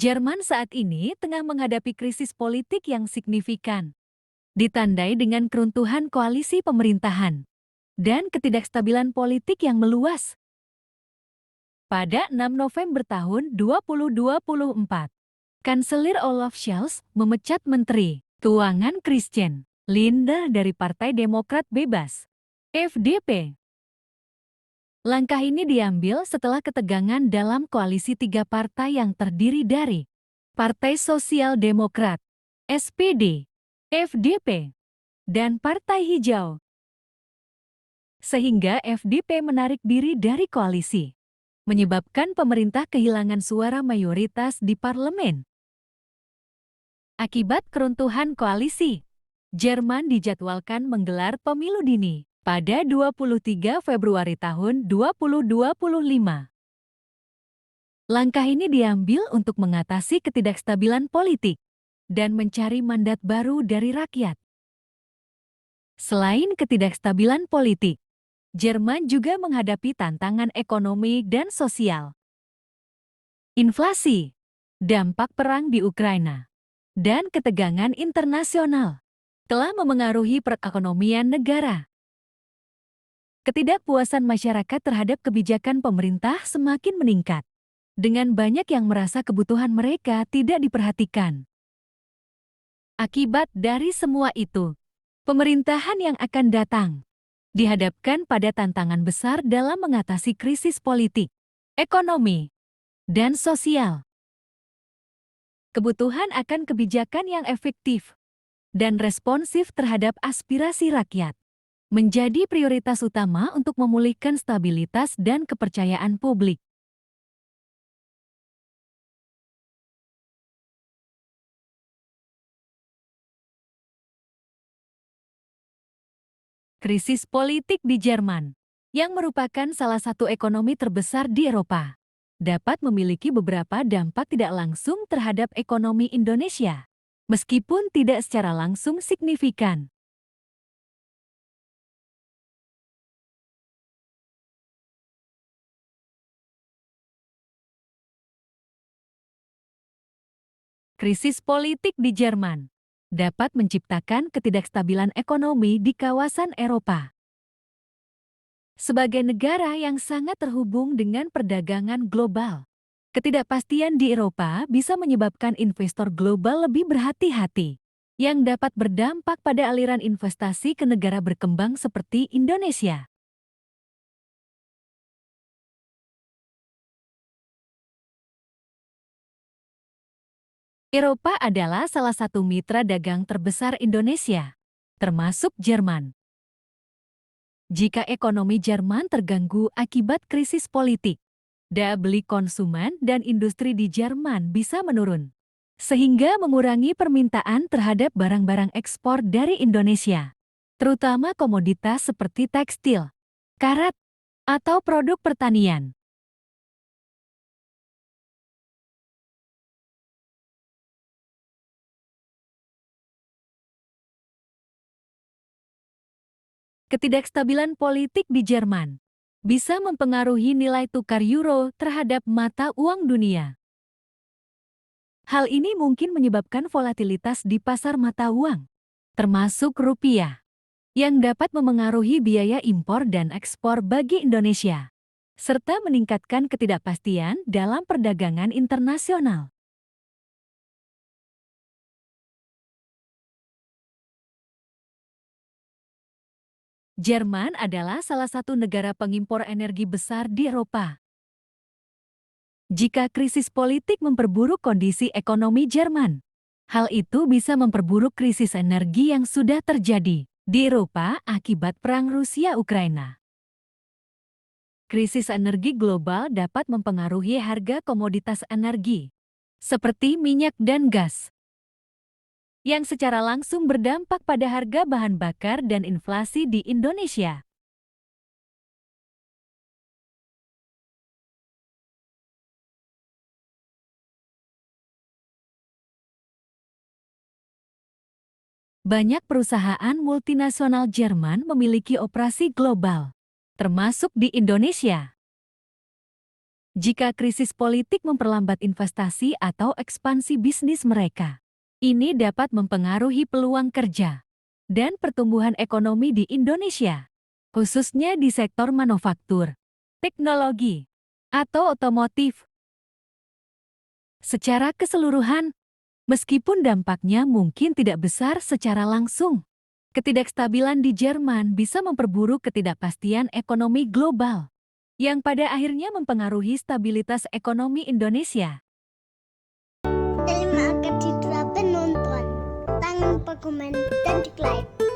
Jerman saat ini tengah menghadapi krisis politik yang signifikan, ditandai dengan keruntuhan koalisi pemerintahan dan ketidakstabilan politik yang meluas. Pada 6 November tahun 2024, Kanselir Olaf Scholz memecat Menteri Keuangan Christian Lindner dari Partai Demokrat Bebas (FDP). Langkah ini diambil setelah ketegangan dalam koalisi tiga partai yang terdiri dari Partai Sosial Demokrat, SPD, FDP, dan Partai Hijau. Sehingga FDP menarik diri dari koalisi, menyebabkan pemerintah kehilangan suara mayoritas di parlemen. Akibat keruntuhan koalisi, Jerman dijadwalkan menggelar pemilu dini pada 23 Februari tahun 2025. Langkah ini diambil untuk mengatasi ketidakstabilan politik dan mencari mandat baru dari rakyat. Selain ketidakstabilan politik, Jerman juga menghadapi tantangan ekonomi dan sosial. Inflasi, dampak perang di Ukraina, dan ketegangan internasional telah memengaruhi perekonomian negara. Ketidakpuasan masyarakat terhadap kebijakan pemerintah semakin meningkat, dengan banyak yang merasa kebutuhan mereka tidak diperhatikan. Akibat dari semua itu, pemerintahan yang akan datang dihadapkan pada tantangan besar dalam mengatasi krisis politik, ekonomi, dan sosial. Kebutuhan akan kebijakan yang efektif dan responsif terhadap aspirasi rakyat menjadi prioritas utama untuk memulihkan stabilitas dan kepercayaan publik. Krisis politik di Jerman, yang merupakan salah satu ekonomi terbesar di Eropa, dapat memiliki beberapa dampak tidak langsung terhadap ekonomi Indonesia, meskipun tidak secara langsung signifikan. Krisis politik di Jerman dapat menciptakan ketidakstabilan ekonomi di kawasan Eropa. Sebagai negara yang sangat terhubung dengan perdagangan global, ketidakpastian di Eropa bisa menyebabkan investor global lebih berhati-hati, yang dapat berdampak pada aliran investasi ke negara berkembang seperti Indonesia. Eropa adalah salah satu mitra dagang terbesar Indonesia, termasuk Jerman. Jika ekonomi Jerman terganggu akibat krisis politik, daya beli konsumen dan industri di Jerman bisa menurun, sehingga mengurangi permintaan terhadap barang-barang ekspor dari Indonesia, terutama komoditas seperti tekstil, karat, atau produk pertanian. Ketidakstabilan politik di Jerman bisa mempengaruhi nilai tukar euro terhadap mata uang dunia. Hal ini mungkin menyebabkan volatilitas di pasar mata uang, termasuk rupiah, yang dapat memengaruhi biaya impor dan ekspor bagi Indonesia, serta meningkatkan ketidakpastian dalam perdagangan internasional. Jerman adalah salah satu negara pengimpor energi besar di Eropa. Jika krisis politik memperburuk kondisi ekonomi Jerman, hal itu bisa memperburuk krisis energi yang sudah terjadi di Eropa akibat perang Rusia-Ukraina. Krisis energi global dapat mempengaruhi harga komoditas energi, seperti minyak dan gas, yang secara langsung berdampak pada harga bahan bakar dan inflasi di Indonesia. Banyak perusahaan multinasional Jerman memiliki operasi global, termasuk di Indonesia. Jika krisis politik memperlambat investasi atau ekspansi bisnis mereka, ini dapat mempengaruhi peluang kerja dan pertumbuhan ekonomi di Indonesia, khususnya di sektor manufaktur, teknologi, atau otomotif. Secara keseluruhan, meskipun dampaknya mungkin tidak besar secara langsung, ketidakstabilan di Jerman bisa memperburuk ketidakpastian ekonomi global, yang pada akhirnya mempengaruhi stabilitas ekonomi Indonesia. Terima kasih telah menonton. Jangan lupa komen dan like.